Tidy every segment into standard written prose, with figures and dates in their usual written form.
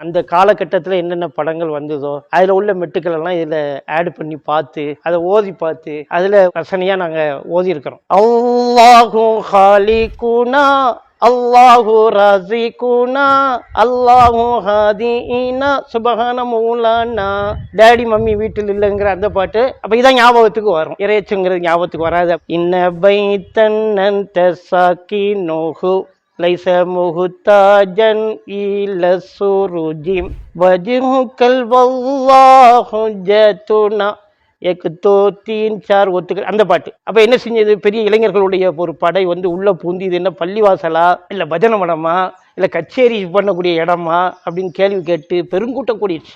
அந்த காலகட்டத்தில் என்னென்ன படங்கள் வந்ததோ அதில் உள்ள மெட்டுக்கள் எல்லாம் இதில் ஆட் பண்ணி பார்த்து அதை ஓதி பார்த்து அதில் ரசனையாக நாங்கள் ஓதி இருக்கிறோம். அல்லாஹு ஹாலிகுனா அல்லாஹு ரஸிகுனா அல்லாஹு ஹாதினா சுபஹான மௌலானா. டேடி மம்மி வீட்டில் இல்லைங்கிற அந்த பாட்டு அப்போ இதான் ஞாபகத்துக்கு வரும், இறைச்சுங்கிறது ஞாபகத்துக்கு வராது. இன்ன பைத்தன் சாக்கினோஹு லைஸ முஹ்தாஜன் இல சுருஜி வஜ்ஹுகல் வல்லாஹு ஜத்துனா எக் தோ தீன் சார் ஒத்துக்கள் அந்த பாட்டு. அப்போ என்ன செஞ்சது, பெரிய இளைஞர்களுடைய ஒரு படை வந்து உள்ளே பூந்தி இது என்ன பள்ளிவாசலா இல்லை பஜனை மடமா இல்லை கச்சேரி பண்ணக்கூடிய இடமா அப்படின்னு கேள்வி கேட்டு பெருங்கூட்டம் கூடிடுச்சு.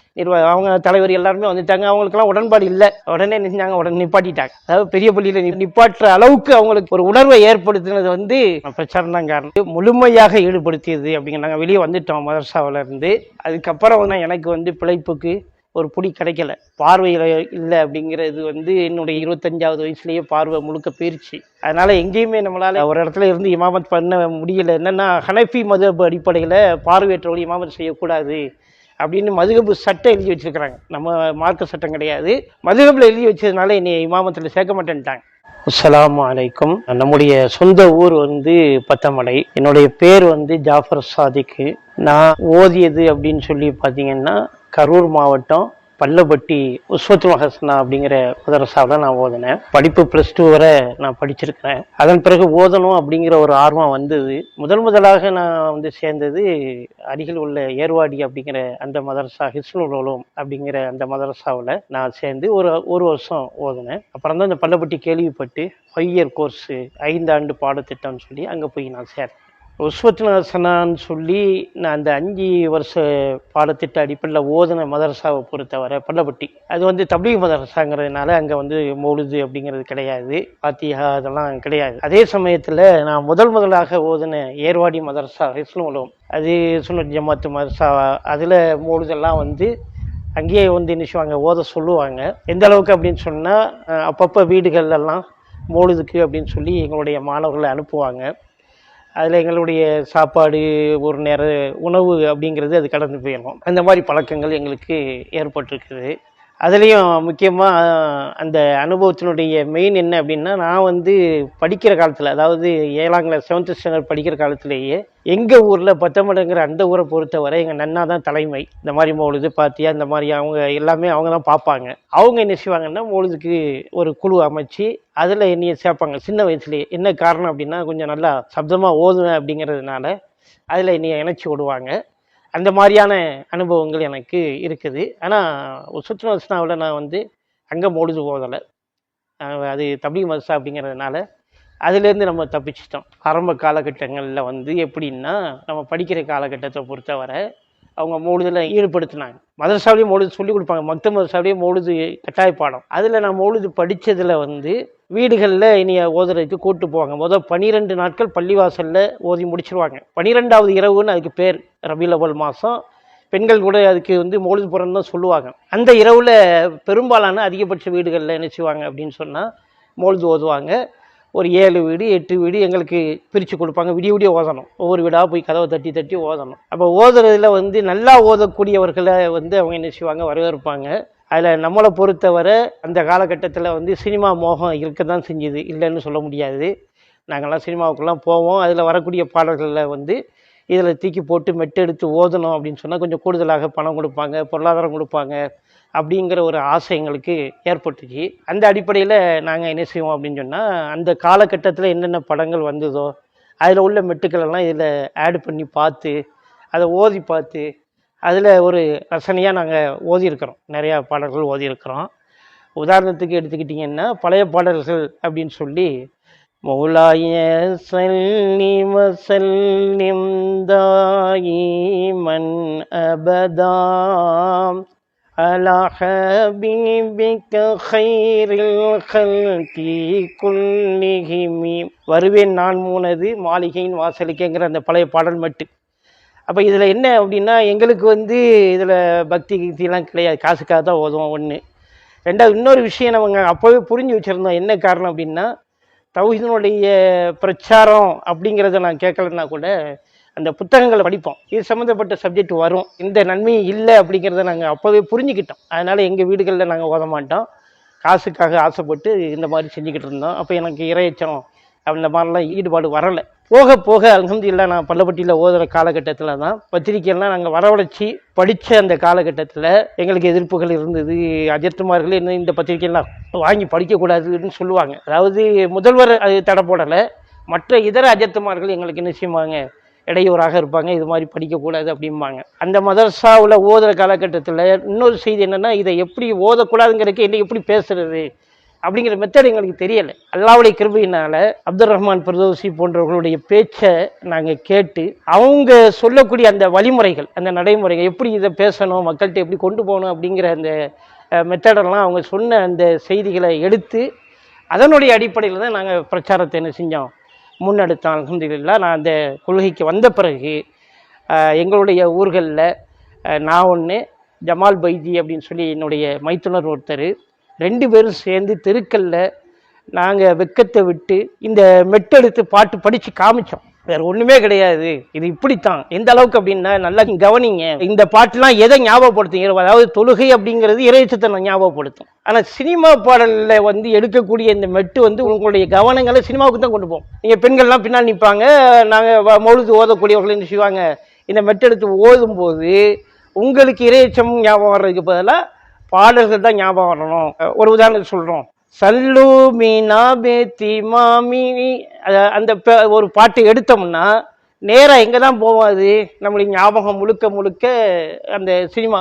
அவங்க தலைவர் எல்லாருமே வந்துட்டாங்க. அவங்களுக்கெல்லாம் உடன்பாடு இல்லை. உடனே நினைச்சாங்க, உடனே நிப்பாட்டிட்டாங்க. அதாவது பெரிய பள்ளியில் நிப்பாட்டுற அளவுக்கு அவங்களுக்கு ஒரு உணர்வை ஏற்படுத்தினது வந்து பிரச்சாரம் தான் காரணம். முழுமையாக ஈடுபடுத்தியது அப்படிங்கிற நாங்கள் வெளியே வந்துட்டோம் மதரசாவில இருந்து. அதுக்கப்புறம் வந்து எனக்கு வந்து பிழைப்புக்கு ஒரு புடி கிடைக்கல, பார்வையில் இல்லை அப்படிங்கிறது வந்து என்னுடைய 25வது வயசுலேயே பார்வை முழுக்க போயிடுச்சு. அதனால் எங்கேயுமே நம்மளால் ஒரு இடத்துல இருந்து இமாமத் பண்ண முடியல. என்னென்னா ஹனஃபி மதுஹப் அடிப்படையில் பார்வையற்றவர்கள் இமாமத் செய்யக்கூடாது அப்படின்னு மதுஹப் சட்டம் எழுதி வச்சுருக்கிறாங்க. நம்ம மார்க்க சட்டம் கிடையாது, மதுஹப்பில் எழுதி வச்சதுனால என்னை இமாமத்தில் சேர்க்க மாட்டேன்ட்டாங்க. அஸ்ஸலாமு அலைக்கும். நம்முடைய சொந்த ஊர் வந்து பத்தமடை. என்னுடைய பேர் வந்து ஜாஃபர் சாதிக்கு. நான் ஓதியது அப்படின்னு சொல்லி பார்த்தீங்கன்னா கரூர் மாவட்டம் பல்லப்பட்டி உஸ்வத்துல் ஹசனா அப்படிங்கிற மதரசாவில் நான் ஓதினேன். படிப்பு +2 வரை நான் படிச்சிருக்கிறேன். அதன் பிறகு ஓதணும் அப்படிங்கிற ஒரு ஆர்வம் வந்தது. முதலாக நான் வந்து சேர்ந்தது அருகில் உள்ள ஏர்வாடி அப்படிங்கிற அந்த மதரசா, ஹிஸ்னுல் உலூம் அப்படிங்கிற அந்த மதரசாவில் நான் சேர்ந்து ஒரு வருஷம் ஓதினேன். அப்புறம் தான் இந்த பல்லப்பட்டி கேள்விப்பட்டு 5 இயர் கோர்ஸு 5 ஆண்டு பாடத்திட்டம்னு சொல்லி அங்கே போய் நான் சேர்ந்தேன். உஸ்வத்துல் ஹசனான்னு சொல்லி நான் அந்த 5 வருஷ பாடத்திட்ட அடிப்படையில் ஓதன மதரசாவை பொறுத்தவரை பல்லப்பட்டி அது வந்து தப்லீக் மதரசாங்கிறதுனால அங்கே வந்து மௌலுது அப்படிங்கிறது கிடையாது, பாத்திஹா அதெல்லாம் கிடையாது. அதே சமயத்தில் நான் முதலாக ஓதன ஏர்வாடி மதரசா ஹிஸ்னுல் உலூம், அது சுன்னத் ஜமாத்து மதரசா, அதில் மௌலுதெல்லாம் வந்து அங்கேயே வந்து நினைச்சுவாங்க, ஓத சொல்லுவாங்க. எந்த அளவுக்கு அப்படின்னு சொன்னால் அப்பப்போ வீடுகள்லாம் மௌலுதுக்கு அப்படின்னு சொல்லி எங்களுடைய மாணவர்களை அனுப்புவாங்க. அதில் எங்களுடைய சாப்பாடு ஒரு நேர உணவு அப்படிங்கிறது அது கடந்து போயிடும். அந்த மாதிரி பழக்கங்கள் எங்களுக்கு ஏற்பட்டிருக்குது. அதுலேயும் முக்கியமாக அந்த அனுபவத்தினுடைய மெயின் என்ன அப்படின்னா, நான் வந்து படிக்கிற காலத்தில், அதாவது 7ஆம் கிளாஸ் 7th ஸ்டாண்டர்ட் படிக்கிற காலத்திலேயே எங்கள் ஊரில் பத்தமடைங்கிற அந்த ஊரை பொறுத்தவரை எங்கள் நன்னா தான் தலைமை. இந்த மாதிரி மௌலுது பாத்தியா இந்த மாதிரி அவங்க எல்லாமே அவங்க தான் பார்ப்பாங்க. அவங்க என்ன செய்வாங்கன்னா மௌலுதுக்கு ஒரு குழு அமைச்சு அதில் என்னையை சேர்ப்பாங்க சின்ன வயசுலேயே. என்ன காரணம் அப்படின்னா, கொஞ்சம் நல்லா சப்தமாக ஓதுவேன் அப்படிங்கிறதுனால அதில் என்னையை இணைச்சி விடுவாங்க. அந்த மாதிரியான அனுபவங்கள் எனக்கு இருக்குது. ஆனால் உஸ்வத்துல் ஹசனாவில் நான் வந்து அங்கே மௌலுது ஓதலை. அது தப்லீக் மதரசா அப்படிங்கிறதுனால அதுலேருந்து நம்ம தப்பிச்சிட்டோம். ஆரம்ப காலகட்டங்களில் வந்து எப்படின்னா, நம்ம படிக்கிற காலகட்டத்தை பொறுத்தவரை அவங்க மௌலுதில் ஈடுபடுத்தினாங்க. மதரசாவிலேயே மௌலுது சொல்லிக் கொடுப்பாங்க, மக்தப் மதரசாவிலேயே மௌலுது கட்டாய பாடம். அதில் நான் மௌலுது படித்ததில் வந்து வீடுகளில் இனிய ஓதுறதுக்கு கூப்பிட்டு போவாங்க. 12 நாட்கள் பள்ளிவாசலில் ஓதி முடிச்சிருவாங்க. 12வது இரவுன்னு அதுக்கு பேர். ரபியுல் அவ்வல் மாதம் பெண்கள் கூட அதுக்கு வந்து மௌலுது புறன்னு தான் சொல்லுவாங்க. அந்த இரவில் பெரும்பாலான அதிகபட்ச வீடுகளில் என்ன செய்வாங்க அப்படின்னு சொன்னால் மௌலுது ஓதுவாங்க. ஒரு 7 வீடு 8 வீடு எங்களுக்கு பிரித்து கொடுப்பாங்க. விடிய ஓதணும், ஒவ்வொரு வீடாக போய் கதவை தட்டி ஓதணும். அப்போ ஓதுறதுல வந்து நல்லா ஓதக்கூடியவர்களை வந்து அவங்க என்ன செய்வாங்க, வரவேற்பாங்க. அதில் நம்மளை பொறுத்தவரை அந்த காலகட்டத்தில் வந்து சினிமா மோகம் இருக்க தான் செஞ்சுது, இல்லைன்னு சொல்ல முடியாது. நாங்கள்லாம் சினிமாவுக்கெல்லாம் போவோம். அதில் வரக்கூடிய பாடல்களில் வந்து இதில் தூக்கி போட்டு மெட்டெடுத்து ஓதணும் அப்படின்னு சொன்னால் கொஞ்சம் கூடுதலாக பணம் கொடுப்பாங்க, பொருளாதாரம் கொடுப்பாங்க அப்படிங்கிற ஒரு ஆசை எங்களுக்கு ஏற்பட்டுச்சு. அந்த அடிப்படையில் நாங்கள் என்ன செய்வோம் அப்படின்னு சொன்னால், அந்த காலகட்டத்தில் என்னென்ன படங்கள் வந்ததோ அதில் உள்ள மெட்டுக்கள் எல்லாம் இதில் ஆட் பண்ணி பார்த்து அதை ஓதி பார்த்து அதில் ஒரு ரசனையாக நாங்கள் ஓதியிருக்கிறோம். நிறையா பாடல்கள் ஓதியிருக்கிறோம். உதாரணத்துக்கு எடுத்துக்கிட்டிங்கன்னா பழைய பாடல்கள் அப்படின்னு சொல்லி மௌலாய ஸல்லி வஸல்லிம் தாயிமன் அபதா அலா ஹபீபிக கைரில் கல்கி குல்லிஹிம். வருவேன் நான் மூனது மாளிகையின் வாசலுக்குங்கிற அந்த பழைய பாடல் மட்டு. அப்போ இதில் என்ன அப்படின்னா, எங்களுக்கு வந்து இதில் பக்தி கீர்த்திலாம் கிடையாது, காசுக்காக தான் ஓதுவோம். ஒன்று. ரெண்டாவது இன்னொரு விஷயம் நம்ம அப்போவே புரிஞ்சு வச்சுருந்தோம். என்ன காரணம் அப்படின்னா, தௌஹீதினுடைய பிரச்சாரம் அப்படிங்கிறத நான் கேட்கலன்னா கூட அந்த புத்தகங்களை படிப்போம். இது சம்மந்தப்பட்ட சப்ஜெக்ட் வரும். இந்த நன்மை இல்லை அப்படிங்கிறத நாங்கள் அப்போவே புரிஞ்சுக்கிட்டோம். அதனால் எங்கள் வீடுகளில் நாங்கள் ஓத மாட்டோம். காசுக்காக ஆசைப்பட்டு இந்த மாதிரி செஞ்சுக்கிட்டு இருந்தோம். அப்போ எனக்கு இறையச்சம் அந்த மாதிரிலாம் ஈடுபாடு வரலை. போக போக அல்ஹம்துலில்லாஹ் நான் பள்ளப்பட்டியில் ஓதுகிற காலகட்டத்தில் தான் பத்திரிக்கையெல்லாம் நாங்கள் வரவழைச்சி படித்த அந்த காலகட்டத்தில் எங்களுக்கு எதிர்ப்புகள் இருந்தது. அஜர்த்துமார்களே இன்னும் இந்த பத்திரிக்கையெல்லாம் வாங்கி படிக்கக்கூடாதுன்னு சொல்லுவாங்க. அதாவது முதல்வர் அது தடை போடலை, மற்ற இதர அஜர்த்துமார்கள் எங்களுக்கு என்ன செய்வாங்க, இடையூறாக இருப்பாங்க, இது மாதிரி படிக்கக்கூடாது அப்படிம்பாங்க. அந்த மதரசாவில் ஓதுகிற காலகட்டத்தில் இன்னொரு செய்தி என்னென்னா, இதை எப்படி ஓதக்கூடாதுங்கிறதுக்கு என்ன எப்படி பேசுறது அப்படிங்கிற மெத்தட் எங்களுக்கு தெரியலை. அல்லாஹ்வுடைய கிருபையினால் அப்துல் ரஹ்மான் பிரதோசி போன்றவர்களுடைய பேச்சை நாங்கள் கேட்டு அவங்க சொல்லக்கூடிய அந்த வழிமுறைகள், அந்த நடைமுறைகள், எப்படி இதை பேசணும், மக்கள்கிட்ட எப்படி கொண்டு போகணும் அப்படிங்கிற அந்த மெத்தடெல்லாம் அவங்க சொன்ன அந்த செய்திகளை எடுத்து அதனுடைய அடிப்படையில் தான் நாங்கள் பிரச்சாரத்தை என்ன செஞ்சோம், முன்னெடுத்தோம். அல்ஹம்துலில்லாஹ் நான் அந்த கொள்கைக்கு வந்த பிறகு எங்களுடைய ஊர்களில் நான் ஒன்று, ஜமால் பைஜி அப்படின்னு சொல்லி என்னுடைய மைத்துனர் ஒருத்தர், 2 பேரும் சேர்ந்து தெருக்களில் நாங்கள் வெக்கத்தை விட்டு இந்த மெட்டெடுத்து பாட்டு படித்து காமிச்சோம். வேறு ஒன்றுமே கிடையாது, இது இப்படித்தான். எந்த அளவுக்கு அப்படின்னா, நல்லா கவனிங்க, இந்த பாட்டுலாம் எதை ஞாபகப்படுத்துங்க, அதாவது தொழுகை அப்படிங்கிறது இறைச்சத்தை ஞாபகப்படுத்தும். ஆனால் சினிமா பாடலில் வந்து எடுக்கக்கூடிய இந்த மெட்டு வந்து உங்களுடைய கவனங்களை சினிமாவுக்கு தான் கொண்டு போகும். நீங்கள் பெண்கள்லாம் பின்னால் நிற்பாங்க, நாங்கள் மௌலுது ஓதக்கூடியவர்கள் என்ன செய்வாங்க, இந்த மெட்டெடுத்து ஓதும்போது உங்களுக்கு இறைச்சம் ஞாபகம் வர்றதுக்கு பதிலாக பாடல்கள் தான் ஞாபகம் வரணும். ஒரு உதாரணத்துக்கு சொல்கிறோம், சல்லு மீனா பேத்தி மாமி, அந்த ஒரு பாட்டு எடுத்தோம்னா நேராக எங்கே தான் போவோம், அது நம்மளுக்கு ஞாபகம் முழுக்க முழுக்க அந்த சினிமா,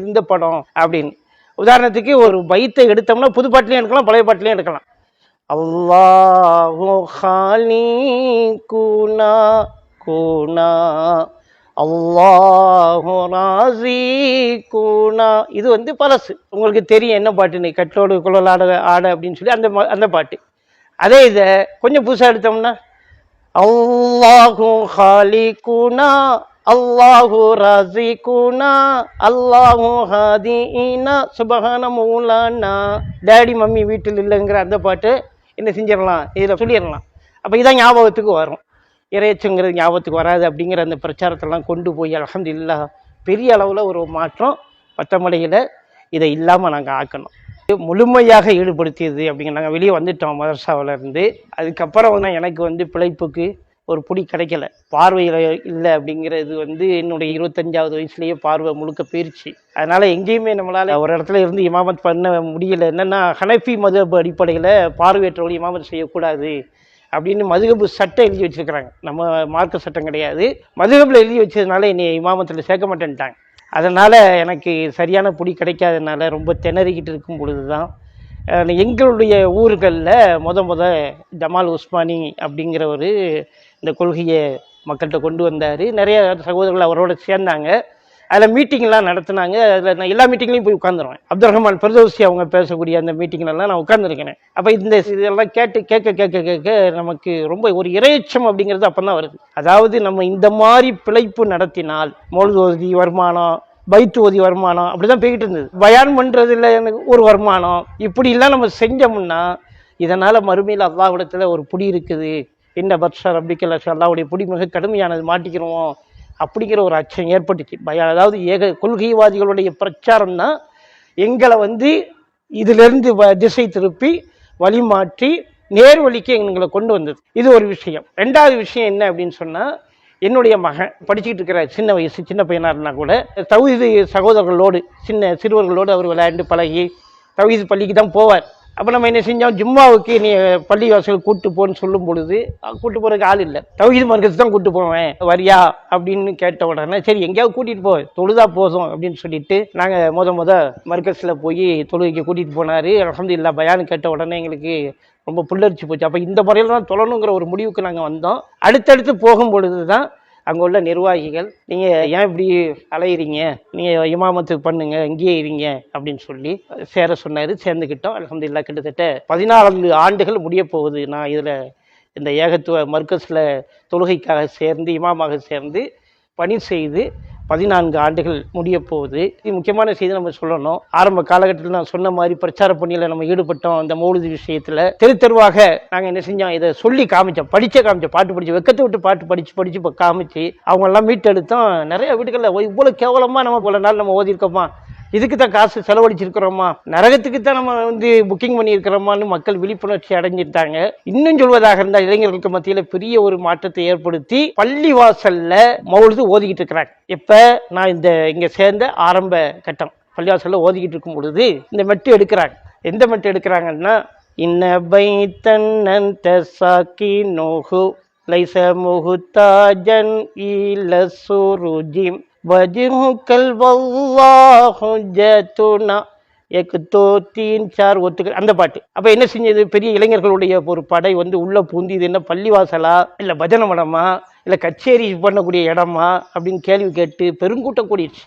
இந்த படம் அப்படின்னு. உதாரணத்துக்கு ஒரு பைத்தை எடுத்தோம்னா புது பாட்டிலையும் எடுக்கலாம், பழைய பாட்டிலையும் எடுக்கலாம். அல்லாஹு காலிகுனா குனா அல்லாஹு ராஸிகுனா, இது வந்து பழசு, உங்களுக்கு தெரியும் என்ன பாட்டுன்னு, கட்டோடு குழல் ஆட ஆட அப்படின்னு சொல்லி அந்த பாட்டு. அதே இதை கொஞ்சம் புதுசாக எடுத்தோம்னா, அல்லாஹு காலிகுனா அல்லாஹு ராஸிகுனா அல்லாஹு ஹாதினா சுபஹான மௌலானா, டேடி மம்மி வீட்டில் இல்லைங்கிற அந்த பாட்டு என்ன செஞ்சிடலாம், இதில் சொல்லிடலாம். அப்போ இதான் ஞாபகத்துக்கு வரும். இறையச்சங்கிறது ஞாபகத்துக்கு வராது அப்படிங்கிற அந்த பிரச்சாரத்தெல்லாம் கொண்டு போய் அல்ஹம்துலில்லாஹ் பெரிய அளவில் ஒரு மாற்றம் பத்தமடையில் இதை இல்லாமல் நாங்கள் ஆக்கணும். முழுமையாக ஈடுபடுத்தியது அப்படிங்கிற நாங்கள் வெளியே வந்துட்டோம் மதரசாவில் இருந்து. அதுக்கப்புறம் தான் எனக்கு வந்து பிழைப்புக்கு ஒரு புடி கிடைக்கல, பார்வையில் இல்லை அப்படிங்கிறது வந்து என்னுடைய 25வது வயசுலேயே பார்வை முழுக்க போயிடுச்சு. அதனால் எங்கேயுமே நம்மளால் ஒரு இடத்துல இருந்து இமாமத் பண்ண முடியல. என்னென்னா, ஹனஃபி மதுஹப் அடிப்படையில் பார்வையற்றவர்கள் இமாமத் செய்யக்கூடாது அப்படின்னு மதுஹப் சட்டம் எழுதி வச்சுருக்கிறாங்க. நம்ம மார்க்க சட்டம் கிடையாது, மதுஹப்பில் எழுதி வச்சதுனால என்னை இமாமத்தில் சேர்க்க மாட்டேன்ட்டாங்க. அதனால் எனக்கு சரியான புடி கிடைக்காதனால ரொம்ப திணறிக்கிட்டு இருக்கும் பொழுது தான் எங்களுடைய ஊர்களில் ஜமால் உஸ்மானி அப்படிங்கிறவர் இந்த கொள்கையை மக்கள்கிட்ட கொண்டு வந்தார். நிறைய சகோதரர்கள் அவரோட சேர்ந்தாங்க. அதில் மீட்டிங்லாம் நடத்தினாங்க. அதில் நான் எல்லா மீட்டிங்லையும் போய் உட்காந்துருவேன். அப்துல் ரஹ்மான் பிரதோசி அவங்க பேசக்கூடிய அந்த மீட்டிங்லலாம் நான் உட்காந்துருக்கேன். அப்போ இந்த இதெல்லாம் கேட்க நமக்கு ரொம்ப ஒரு இறையச்சம் அப்படிங்கிறது அப்போ தான் வருது. அதாவது நம்ம இந்த மாதிரி பிழைப்பு நடத்தினால் மௌலித் ஓதி வருமானம், பைத்து ஓதி வருமானம், அப்படி தான் போய்கிட்டு இருந்தது. பயான் பண்ணுறதுல எனக்கு ஒரு வருமானம், இப்படிலாம் நம்ம செஞ்சோம்னா இதனால் மறுமையில் அல்லாஹ்விடத்தில் ஒரு புடி இருக்குது, இந்த பட்சா ரப்பிக்கல் அல்லாஹ்வுடைய புடி மிக கடுமையானது, மாட்டிக்கிறோம் அப்படிங்கிற ஒரு அச்சம் ஏற்பட்டுச்சு. அதாவது கொள்கைவாதிகளுடைய பிரச்சாரம் தான் எங்களை வந்து இதிலிருந்து திசை திருப்பி வழி மாற்றி நேர்வழிக்கு எங்களை கொண்டு வந்தது. இது ஒரு விஷயம். 2வது விஷயம் என்ன அப்படின்னு சொன்னால், என்னுடைய மகன் படிச்சுக்கிட்டு இருக்கிற சின்ன பையனாக இருந்தால் கூட தௌஹீது சகோதரர்களோடு சிறுவர்களோடு அவர் விளையாண்டு பழகி தௌஹீது பள்ளிக்கு தான் போவார். அப்போ நம்ம என்ன செஞ்சோம், ஜும்மாவுக்கு நீ பள்ளி வாசல் கூப்பிட்டு போன்னு சொல்லும் பொழுது கூப்பிட்டு போகிறதுக்கு ஆள் இல்லை, தௌஹீது மர்கஸ் தான் கூப்பிட்டு போவேன், வரியா அப்படின்னு கேட்ட உடனே சரி எங்கேயாவது கூட்டிகிட்டு போ, தொழுதா போதும் அப்படின்னு சொல்லிட்டு நாங்கள் மர்கஸில் போய் தொழுகைக்கு கூட்டிகிட்டு போனார். அல்ஹம்துலில்லாஹ் பயான் கேட்ட உடனே எங்களுக்கு ரொம்ப புல்லரிச்சு போச்சு. அப்போ இந்த முறையில் தான் தொழணுங்கிற ஒரு முடிவுக்கு நாங்கள் வந்தோம். அடுத்தடுத்து போகும் பொழுது தான் அங்கே உள்ள நிர்வாகிகள், நீங்கள் ஏன் இப்படி அலையிறீங்க, நீங்கள் இமாமத்துக்கு பண்ணுங்க, இங்கேயே இருங்க அப்படின்னு சொல்லி சேர சொன்னார். சேர்ந்துக்கிட்டோம். அல்ஹம்துலில்லாஹ் கிட்டத்தட்ட 14 ஆண்டுகள் முடிய போகுது. நான் இதில் இந்த ஏகத்துவ மர்கஸில் தொழுகைக்காக சேர்ந்து இமாமாக சேர்ந்து பணி செய்து 14 ஆண்டுகள் முடிய போகுது. இது முக்கியமான செய்தி நம்ம சொல்லணும். ஆரம்ப காலகட்டத்தில் நான் சொன்ன மாதிரி பிரச்சார பணியில் நம்ம ஈடுபட்டோம். அந்த மௌலிது விஷயத்தில் தெரு தெருவாக நாங்கள் என்ன செஞ்சோம், இதை சொல்லி காமிச்சோம், காமிச்சோம், பாட்டு படிச்சு வெக்கத்தை விட்டு பாட்டு படிச்சு இப்போ காமிச்சு அவங்க எல்லாம் மீட்டெடுத்தோம். நிறைய வீடுகளில் இவ்வளவு கேவலமா நம்ம பல நாள் நம்ம ஓதிருக்கோமா, இதுக்கு தான் காசு செலவழிச்சிருக்கிறோமா, நரகத்துக்கு தான் நம்ம புக்கிங் பண்ணியிருக்கிறோமான்னு மக்கள் விழிப்புணர்ச்சி அடைஞ்சிட்டாங்க. இன்னும் சொல்வதாக இருந்தால் இளைஞர்களுக்கு மத்தியில் பெரிய ஒரு மாற்றத்தை ஏற்படுத்தி பள்ளி வாசல்ல மௌலிது ஓதிக்கிட்டு இருக்கிறாங்க. இப்ப நான் இங்க சேர்ந்த ஆரம்ப கட்டம் பள்ளிவாசல்ல ஓதிக்கிட்டு இருக்கும் பொழுது இந்த மெட்டு எடுக்கிறாங்க. எந்த மெட்டு எடுக்கிறாங்கன்னா, இன்ன பைத்தன் அன்த சாக்கினுஹு லைஸ முஹ்தாஜன் இல சுருஜிம் வஜ்ஹுகல் வல்லாஹு ஜத்துனா எக் தோ தீன் சார் ஒத்துக்கள், அந்த பாட்டு. அப்ப என்ன செஞ்சது, பெரிய இளைஞர்களுடைய ஒரு படை உள்ள பூந்தி, இது என்ன பள்ளிவாசலா இல்ல பஜனை மடமா இல்ல கச்சேரி பண்ணக்கூடிய இடமா அப்படின்னு கேள்வி கேட்டு பெருங்கூட்டம் கூடிடுச்சு.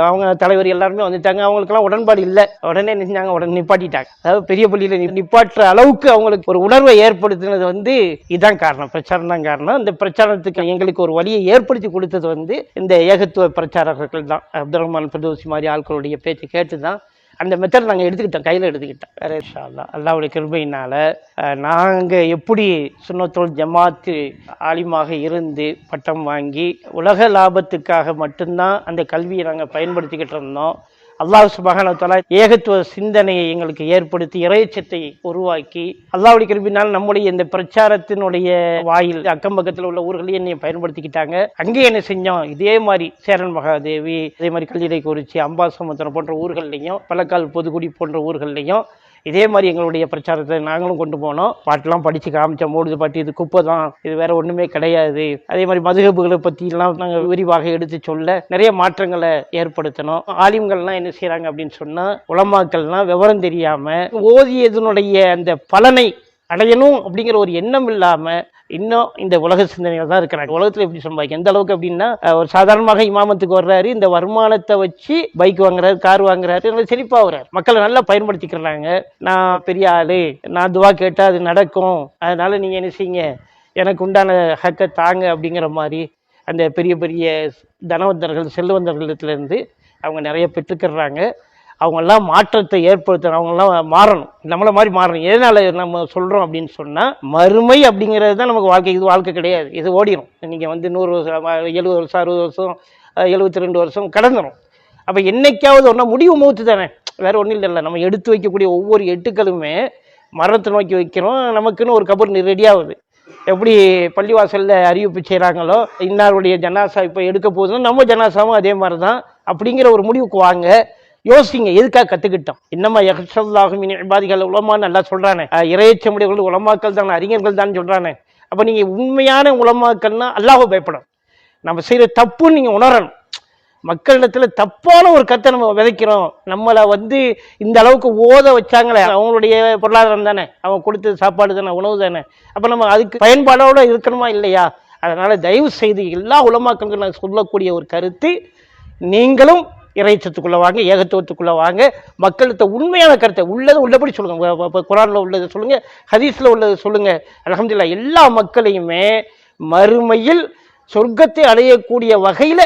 அவங்க தலைவர் எல்லாருமே வந்துட்டாங்க. அவங்களுக்கெல்லாம் உடன்பாடு இல்லை. உடனே நினைச்சாங்க, உடனே நிப்பாட்டிட்டாங்க. அதாவது பெரிய பள்ளியில நிப்பாட்டுற அளவுக்கு அவங்களுக்கு ஒரு உணர்வை ஏற்படுத்தினது இதுதான் காரணம், பிரச்சாரம் தான் காரணம். இந்த பிரச்சாரத்துக்கு எங்களுக்கு ஒரு வழியை ஏற்படுத்தி கொடுத்தது இந்த ஏகத்துவ பிரச்சாரர்கள் தான். அப்துல் ரஹ்மான் ஃபர்தௌசி மாதிரி ஆட்களுடைய பேச்சு கேட்டு தான் அந்த மெத்தட் நாங்கள் எடுத்துக்கிட்டோம், கையில் எடுத்துக்கிட்டோம். வேற இன்ஷா அல்லாஹ் அல்லாஹ்வுடைய கிருபையினால நாங்கள் எப்படி சுன்னத்துல் ஜமாத்து ஆலிமாக இருந்து பட்டம் வாங்கி உலக லாபத்துக்காக மட்டும்தான் அந்த கல்வியை நாங்கள் பயன்படுத்திக்கிட்டு இருந்தோம். அல்லாஹ் சுப்ஹானஹு வ தஆலா ஏகத்துவ சிந்தனையை எங்களுக்கு ஏற்படுத்தி இறைச்சத்தை உருவாக்கி அல்லாஹ்வுடைய கிருபையினால் நம்முடைய இந்த பிரச்சாரத்தினுடைய வாயில் அக்கம் பக்கத்தில் உள்ள ஊர்களையும் என்னை பயன்படுத்திக்கிட்டாங்க. அங்கே என்ன செஞ்சோம், இதே மாதிரி சேரன் மகாதேவி, இதே மாதிரி கல்லிடை குறிச்சி, அம்பாசமுத்திரம் போன்ற ஊர்கள்லையும், பலக்கால் பொதுக்குடி போன்ற ஊர்கள்லையும் இதே மாதிரி எங்களுடைய பிரச்சாரத்தை நாங்களும் கொண்டு போனோம். பாட்டெல்லாம் படித்து காமிச்சோம். மௌலிது பாட்டு இது குப்பை தான், இது வேற ஒன்றுமே கிடையாது. அதே மாதிரி மதுஹபுகளை பற்றிலாம் நாங்கள் விரிவாக எடுத்து சொல்ல நிறைய மாற்றங்களை ஏற்படுத்தணும். ஆலிம்கள்லாம் என்ன செய்கிறாங்க அப்படின்னு சொன்னால், உலமாக்கள்லாம் விவரம் தெரியாமல் ஓதியதனுடைய அந்த பலனை அடையணும் அப்படிங்கிற ஒரு எண்ணம் இல்லாமல் இன்னும் இந்த உலக சிந்தனைகள் தான் இருக்கிறாங்க. உலகத்தில் எப்படி சம்பாதிக்கும், எந்த அளவுக்கு அப்படின்னா, ஒரு சாதாரணமாக இமாமத்துக்கு வர்றாரு, இந்த வருமானத்தை வச்சு பைக் வாங்குறாரு, கார் வாங்குறாரு, செழிப்பாக வர்றாரு, மக்களை நல்லா பயன்படுத்திக்கிறாங்க. நான் பெரிய ஆளு, நான் துவா கேட்டால் அது நடக்கும், அதனால நீங்கள் என்ன செய்யுங்க, எனக்கு உண்டான ஹக்கை தாங்க அப்படிங்கிற மாதிரி அந்த பெரிய பெரிய தனவந்தர்கள் செல்வந்தர்களிடத்துலேருந்து அவங்க நிறைய பெற்றுக்கிறாங்க. அவங்கெல்லாம் மாற்றத்தை ஏற்படுத்தணும், அவங்கெல்லாம் மாறணும், நம்மளை மாதிரி மாறணும். எதனால நம்ம சொல்கிறோம் அப்படின்னு சொன்னால், மறுமை அப்படிங்கிறது தான் நமக்கு வாழ்க்கை. இது வாழ்க்கை கிடையாது, இது ஓடிடும். நீங்கள் 100 வருஷம், 70 வருஷம், 60 வருஷம், 72 வருஷம் கடந்துடும். அப்போ என்னைக்காவது ஒன்றா முடிவு மூத்து தானே, வேற ஒன்றும் இல்லை. நம்ம எடுத்து வைக்கக்கூடிய ஒவ்வொரு எட்டுக்களுமே மரணத்தை நோக்கி வைக்கிறோம். நமக்குன்னு ஒரு கபர் ரெடியாகுது. எப்படி பள்ளிவாசலில் அறிவிப்பு செய்கிறாங்களோ, இன்னாருடைய ஜனாசா இப்போ எடுக்க போகுதுன்னா நம்ம ஜனாசாவும் அதே மாதிரி தான் அப்படிங்கிற ஒரு முடிவுக்கு வாங்க. யோசிங்க, எதுக்காக கற்றுக்கிட்டோம். இன்னமா யஹ்ஷல்லாஹு மின் இபாதிஹில் உலமான்னு நல்லா சொல்கிறானே, இறையச்சமுடையவர்கள் உலமாக்கள் தான், அறிஞர்கள் தான் சொல்கிறானே. அப்போ நீங்கள் உண்மையான உலமாக்கள்னா அல்லாஹ்வை பயப்படணும். நம்ம செய்கிற தப்புன்னு நீங்கள் உணரணும். மக்களிடத்தில் தப்பான ஒரு கருத்தை நம்ம விதைக்கிறோம். நம்மளை இந்த அளவுக்கு ஓத வச்சாங்களே, அவங்களுடைய பொருளாதாரம் தானே, அவங்க கொடுத்தது சாப்பாடு தானே, உணவு தானே. அப்போ நம்ம அதுக்கு பயன்பாடோடு இருக்கணுமா இல்லையா? அதனால் தயவு செய்து எல்லா உலமாக்களுக்கும் நான் சொல்லக்கூடிய ஒரு கருத்து, நீங்களும் இறைச்சத்துக்குள்ள வாங்க, ஏகத்துவத்துக்குள்ள வாங்க. மக்கள்கிட்ட உண்மையான கருத்தை உள்ளது உள்ளபடி சொல்லுங்க. குரான்ல உள்ளது சொல்லுங்க, ஹதீஸ்ல உள்ளது சொல்லுங்க. அல்ஹம்துலில்லாஹ் எல்லா மக்களையுமே மறுமையில் சொர்க்கத்தை அடையக்கூடிய வகையில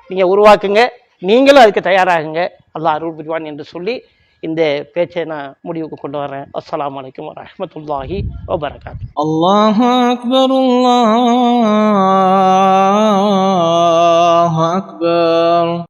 நீங்க உருவாக்குங்க. நீங்களும் அதுக்கு தயாராகுங்க. அல்லாஹ் அருள் புரிவான் என்று சொல்லி இந்த பேச்சை நான் முடிவுக்கு கொண்டு வரேன். அஸ்ஸலாமு அலைக்கும் வரஹ்மத்துல்லாஹி வபரகாத்துஹு. அல்லாஹு அக்பர், அல்லாஹு அக்பர்.